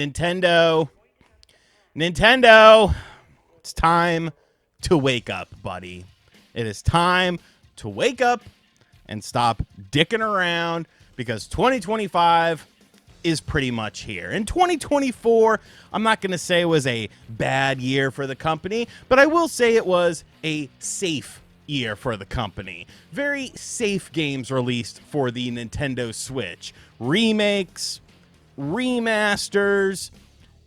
Nintendo, it's time to wake up, buddy. It is time to wake up and stop dicking around because 2025 is pretty much here. In 2024, I'm not going to say it was a bad year for the company, but I will say it was a safe year for the company. Very safe games released for the Nintendo Switch. Remakes, remasters,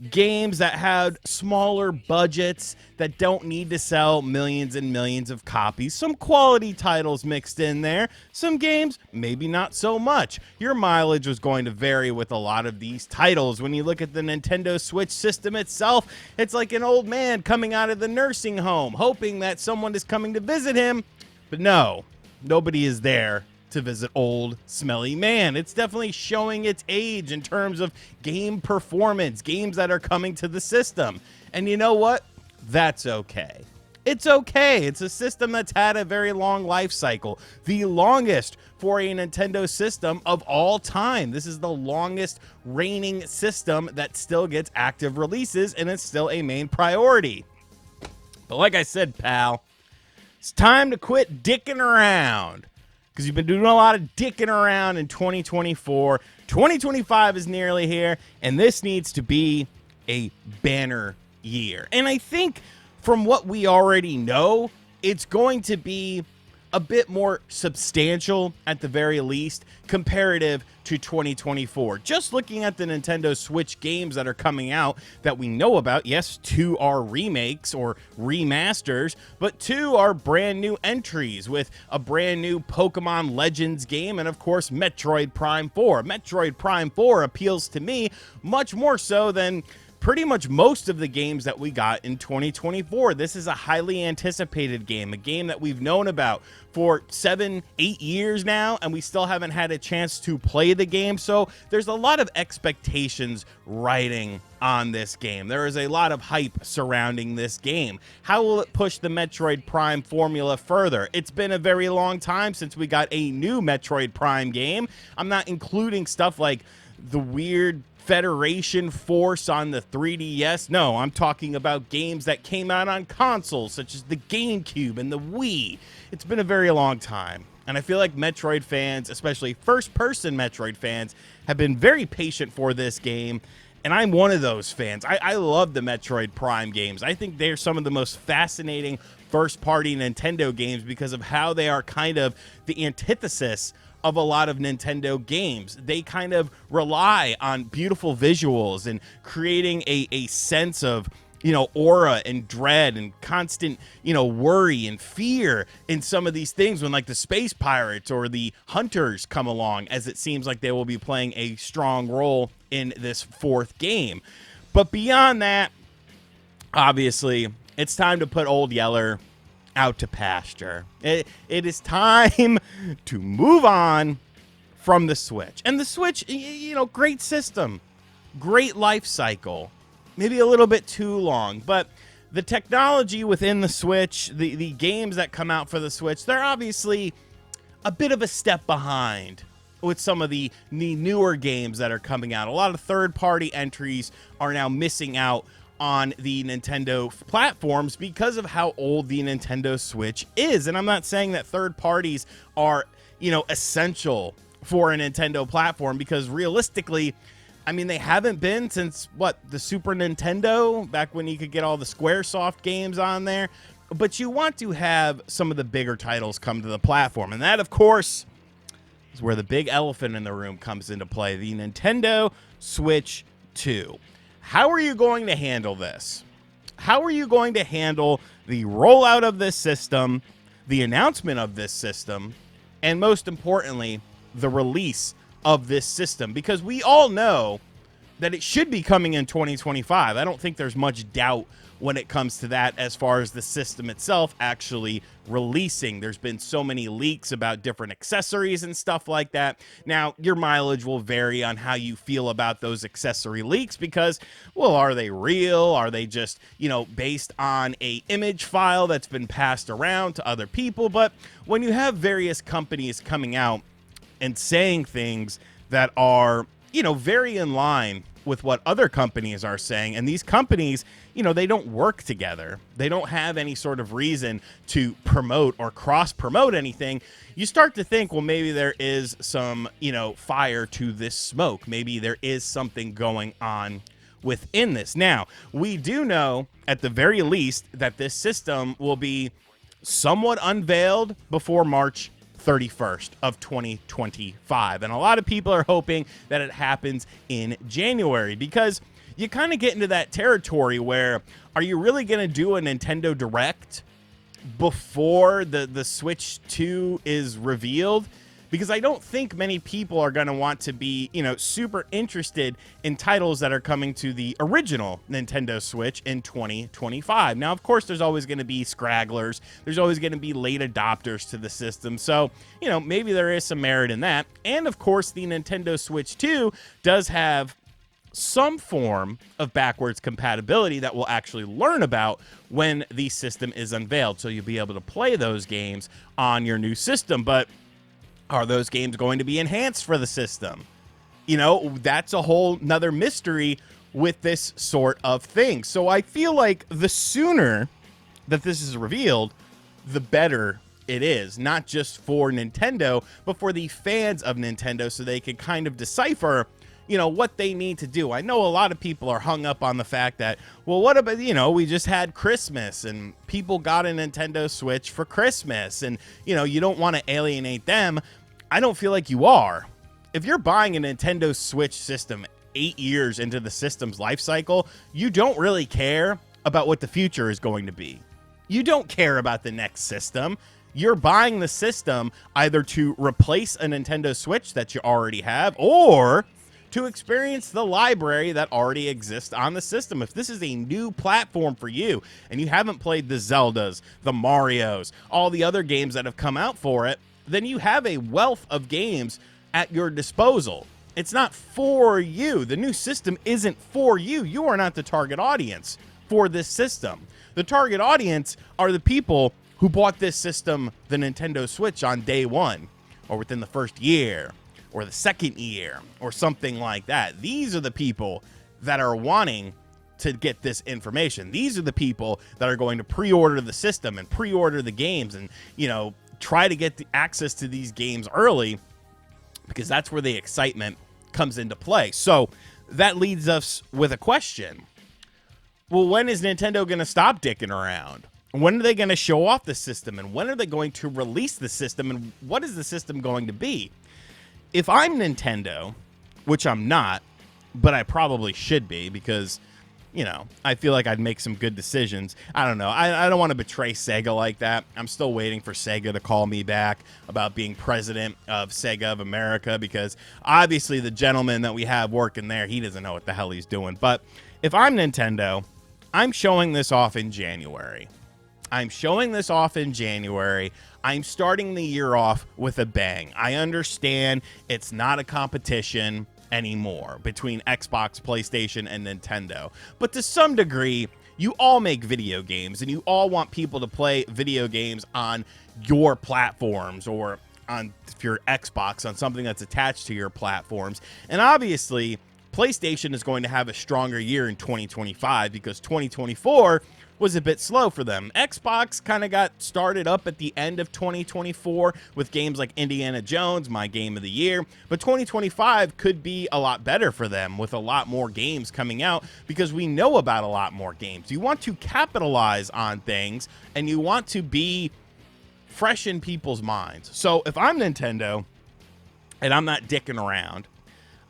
games that had smaller budgets that don't need to sell millions and millions of copies. Some quality titles mixed in there. Some games, maybe not so much. Your mileage was going to vary with a lot of these titles. When you look at the Nintendo Switch system itself, it's like an old man coming out of the nursing home, hoping that someone is coming to visit him. But no, nobody is there to visit old, smelly man. It's definitely showing its age in terms of game performance, games that are coming to the system. And you know what? That's okay. It's okay. It's a system that's had a very long life cycle, the longest for a Nintendo system of all time. This is the longest reigning system that still gets active releases, and it's still a main priority. But like I said, pal, it's time to quit dicking around, because you've been doing a lot of dicking around in 2024. 2025 is nearly here, and this needs to be a banner year. And I think from what we already know, it's going to be a bit more substantial at the very least comparative to 2024. Just looking at the Nintendo Switch games that are coming out that we know about, yes, 2 are remakes or remasters, but 2 are brand new entries with a brand new Pokemon Legends game and of course Metroid Prime 4. Metroid Prime 4 appeals to me much more so than pretty much most of the games that we got in 2024. This is a highly anticipated game, a game that we've known about for 7-8 years now, and we still haven't had a chance to play the game. So there's a lot of expectations riding on this game. There is a lot of hype surrounding this game. How will it push the Metroid Prime formula further? It's been a very long time since we got a new Metroid Prime game. I'm not including stuff like the weird Federation Force on the 3DS. No, I'm talking about games that came out on consoles such as the GameCube and the Wii. It's been a very long time, and I feel like Metroid fans, especially first-person Metroid fans, have been very patient for this game, and I'm one of those fans. I love the Metroid Prime games. I think they're some of the most fascinating first-party Nintendo games because of how they are kind of the antithesis of a lot of Nintendo games. They kind of rely on beautiful visuals and creating a sense of, aura and dread and constant, worry and fear in some of these things when like the space pirates or the hunters come along, as it seems like they will be playing a strong role in this 4th game. But beyond that, obviously, it's time to put Old Yeller out to pasture. It is time to move on from the Switch. And the Switch, great system, great life cycle, maybe a little bit too long, but the technology within the Switch, the games that come out for the Switch, they're obviously a bit of a step behind with some of the newer games that are coming out. A lot of third-party entries are now missing out on the Nintendo platforms because of how old the Nintendo Switch is. And I'm not saying that third parties are, essential for a Nintendo platform, because realistically, I mean, they haven't been since, the Super Nintendo, back when you could get all the Squaresoft games on there. But you want to have some of the bigger titles come to the platform. And that, of course, is where the big elephant in the room comes into play, the Nintendo Switch 2. How are you going to handle this? How are you going to handle the rollout of this system, the announcement of this system, and most importantly, the release of this system? Because we all know that it should be coming in 2025. I don't think there's much doubt when it comes to that as far as the system itself actually releasing. There's been so many leaks about different accessories and stuff like that. Now, your mileage will vary on how you feel about those accessory leaks because, well, are they real? Are they just, based on a image file that's been passed around to other people? But when you have various companies coming out and saying things that are, very in line with what other companies are saying. And these companies, they don't work together. They don't have any sort of reason to promote or cross promote anything. You start to think, well, maybe there is some, fire to this smoke. Maybe there is something going on within this. Now, we do know at the very least that this system will be somewhat unveiled before March 31st of 2025. And a lot of people are hoping that it happens in January, because you kind of get into that territory where, are you really going to do a Nintendo Direct before the Switch 2 is revealed? Because I don't think many people are going to want to be, super interested in titles that are coming to the original Nintendo Switch in 2025. Now, of course, there's always going to be scragglers. There's always going to be late adopters to the system. So, maybe there is some merit in that. And, of course, the Nintendo Switch 2 does have some form of backwards compatibility that we'll actually learn about when the system is unveiled. So you'll be able to play those games on your new system. But are those games going to be enhanced for the system? That's a whole nother mystery with this sort of thing. So I feel like the sooner that this is revealed, the better it is. Not just for Nintendo, but for the fans of Nintendo, so they can kind of decipher, what they need to do. I know a lot of people are hung up on the fact that, well, what about, we just had Christmas and people got a Nintendo Switch for Christmas, and, you don't want to alienate them. I don't feel like you are. If you're buying a Nintendo Switch system 8 years into the system's life cycle, you don't really care about what the future is going to be. You don't care about the next system. You're buying the system either to replace a Nintendo Switch that you already have, or to experience the library that already exists on the system. If this is a new platform for you and you haven't played the Zeldas, the Marios, all the other games that have come out for it, then you have a wealth of games at your disposal. It's not for you. The new system isn't for you. You are not the target audience for this system. The target audience are the people who bought this system, the Nintendo Switch, on day one, or within the first year, or the second year, or something like that. These are the people that are wanting to get this information. These are the people that are going to pre-order the system and pre-order the games and, try to get the access to these games early, because that's where the excitement comes into play. So that leads us with a question. Well, when is Nintendo going to stop dicking around? When are they going to show off the system? And when are they going to release the system? And what is the system going to be? If I'm Nintendo, which I'm not, but I probably should be, because, I feel like I'd make some good decisions. I don't know. I don't want to betray Sega like that. I'm still waiting for Sega to call me back about being president of Sega of America, because obviously the gentleman that we have working there, he doesn't know what the hell he's doing. But if I'm Nintendo, I'm showing this off in January. I'm starting the year off with a bang. I understand it's not a competition anymore between Xbox, PlayStation, and Nintendo. But to some degree, you all make video games, and you all want people to play video games on your platforms, or on, if you're Xbox, on something that's attached to your platforms. And obviously, PlayStation is going to have a stronger year in 2025, because 2024 was a bit slow for them. Xbox kind of got started up at the end of 2024 with games like Indiana Jones, my game of the year. But 2025 could be a lot better for them, with a lot more games coming out, because we know about a lot more games. You want to capitalize on things, and you want to be fresh in people's minds. So if I'm Nintendo and I'm not dicking around,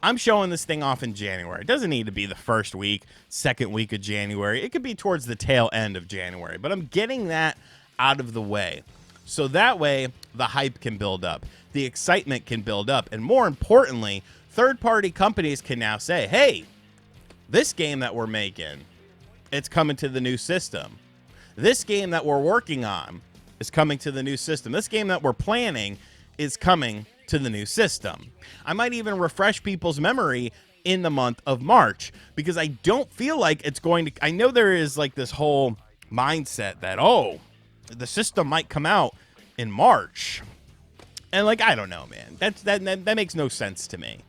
I'm showing this thing off in January. It doesn't need to be the first week, second week of January. It could be towards the tail end of January, but I'm getting that out of the way. So that way, the hype can build up, the excitement can build up, and more importantly, third-party companies can now say, hey, this game that we're making, it's coming to the new system. This game that we're working on is coming to the new system. This game that we're planning is coming to the new system. I might even refresh people's memory in the month of March, because I don't feel like it's going to, I know there is like this whole mindset that, oh, the system might come out in March. And like, I don't know, man, that makes no sense to me.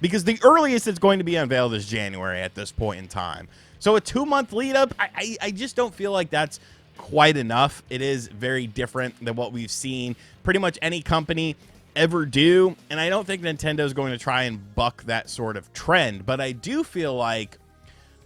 because the earliest it's going to be unveiled is January at this point in time. So a 2-month lead up, I just don't feel like that's quite enough. It is very different than what we've seen pretty much any company ever do, and I don't think Nintendo is going to try and buck that sort of trend, but I do feel like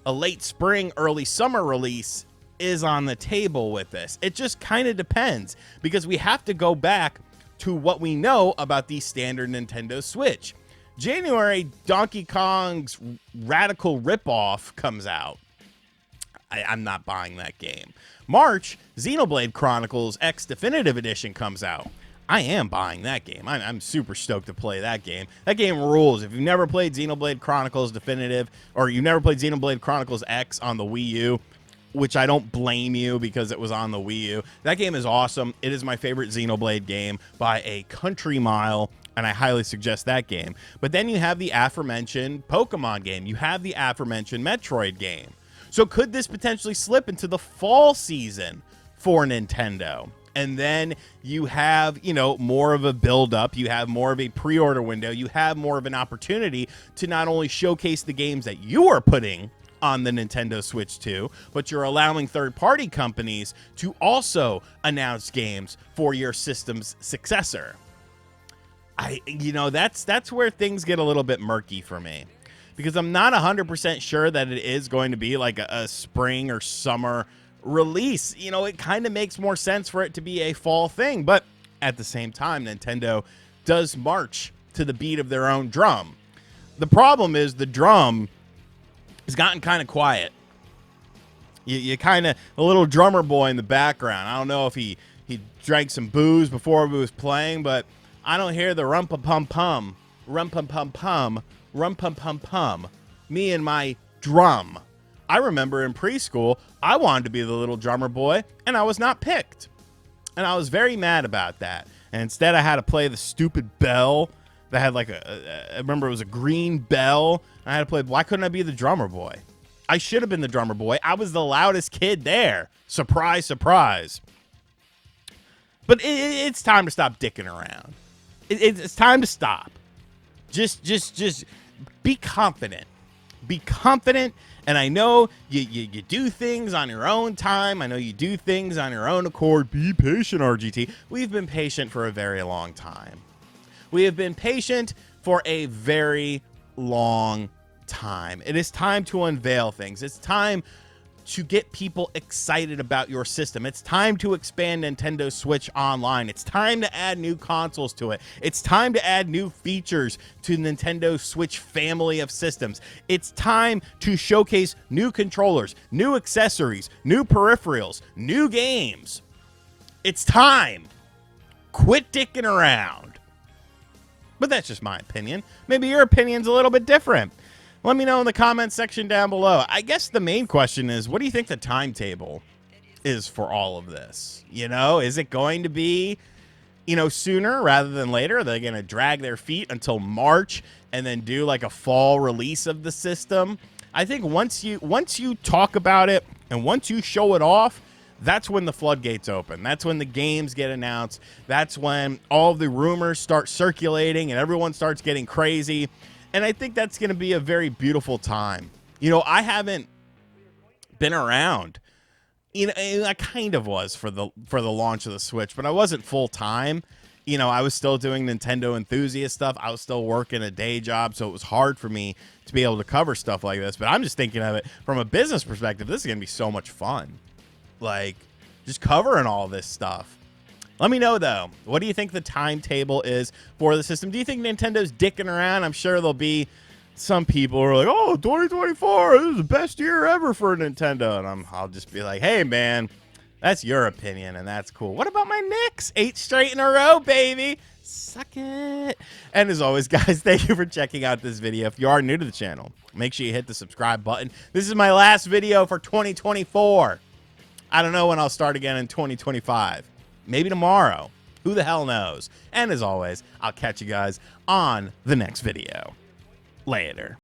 a late spring, early summer release is on the table with this. It just kind of depends, because we have to go back to what we know about the standard Nintendo Switch. January, Donkey Kong's Radical Ripoff comes out. I'm not buying that game. March, Xenoblade Chronicles X Definitive Edition comes out. I am buying that game. I'm super stoked to play that game. That game rules. If you've never played Xenoblade Chronicles Definitive, or you've never played Xenoblade Chronicles X on the Wii U, which I don't blame you because it was on the Wii U, that game is awesome. It is my favorite Xenoblade game by a country mile, and I highly suggest that game. But then you have the aforementioned Pokemon game. You have the aforementioned Metroid game. So could this potentially slip into the fall season for Nintendo? And then you have, more of a build-up. You have more of a pre-order window. You have more of an opportunity to not only showcase the games that you are putting on the Nintendo Switch 2, but you're allowing third-party companies to also announce games for your system's successor. That's where things get a little bit murky for me, because I'm not 100% sure that it is going to be like a spring or summer release. It kind of makes more sense for it to be a fall thing, but at the same time, Nintendo does march to the beat of their own drum. The problem is the drum has gotten kind of quiet. You kind of, a little drummer boy in the background. I don't know if he drank some booze before he was playing, but I don't hear the rum-pum-pum-pum, rum-pum-pum-pum, rum-pum-pum-pum, me and my drum. I remember in preschool, I wanted to be the little drummer boy, and I was not picked. And I was very mad about that. And instead, I had to play the stupid bell that had like I remember it was a green bell. And I had to play, why couldn't I be the drummer boy? I should have been the drummer boy. I was the loudest kid there. Surprise, surprise. But it's time to stop dicking around. It's time to stop. Just be confident. Be confident. And I know you do things on your own time. I know you do things on your own accord. Be patient, RGT. We've been patient for a very long time. We have been patient for a very long time. It is time to unveil things. It's time to get people excited about your system. It's time to expand Nintendo Switch Online. It's time to add new consoles to it. It's time to add new features to Nintendo Switch family of systems. It's time to showcase new controllers, new accessories, new peripherals, new games. It's time. Quit dicking around. But that's just my opinion. Maybe your opinion's a little bit different. Let me know in the comments section down below. I guess the main question is, what do you think the timetable is for all of this? Is it going to be, sooner rather than later? Are they going to drag their feet until March and then do like a fall release of the system? I think once you talk about it and once you show it off, that's when the floodgates open. That's when the games get announced. That's when all the rumors start circulating and everyone starts getting crazy. And I think that's going to be a very beautiful time. I haven't been around. I kind of was for the launch of the Switch, but I wasn't full time. I was still doing Nintendo enthusiast stuff. I was still working a day job, so it was hard for me to be able to cover stuff like this. But I'm just thinking of it from a business perspective. This is going to be so much fun. Like, just covering all this stuff. Let me know, though. What do you think the timetable is for the system? Do you think Nintendo's dicking around? I'm sure there'll be some people who are like, oh, 2024, this is the best year ever for Nintendo. And I'll just be like, hey, man, that's your opinion, and that's cool. What about my Knicks? 8 straight in a row, baby. Suck it. And as always, guys, thank you for checking out this video. If you are new to the channel, make sure you hit the subscribe button. This is my last video for 2024. I don't know when I'll start again in 2025. Maybe tomorrow. Who the hell knows? And as always, I'll catch you guys on the next video. Later.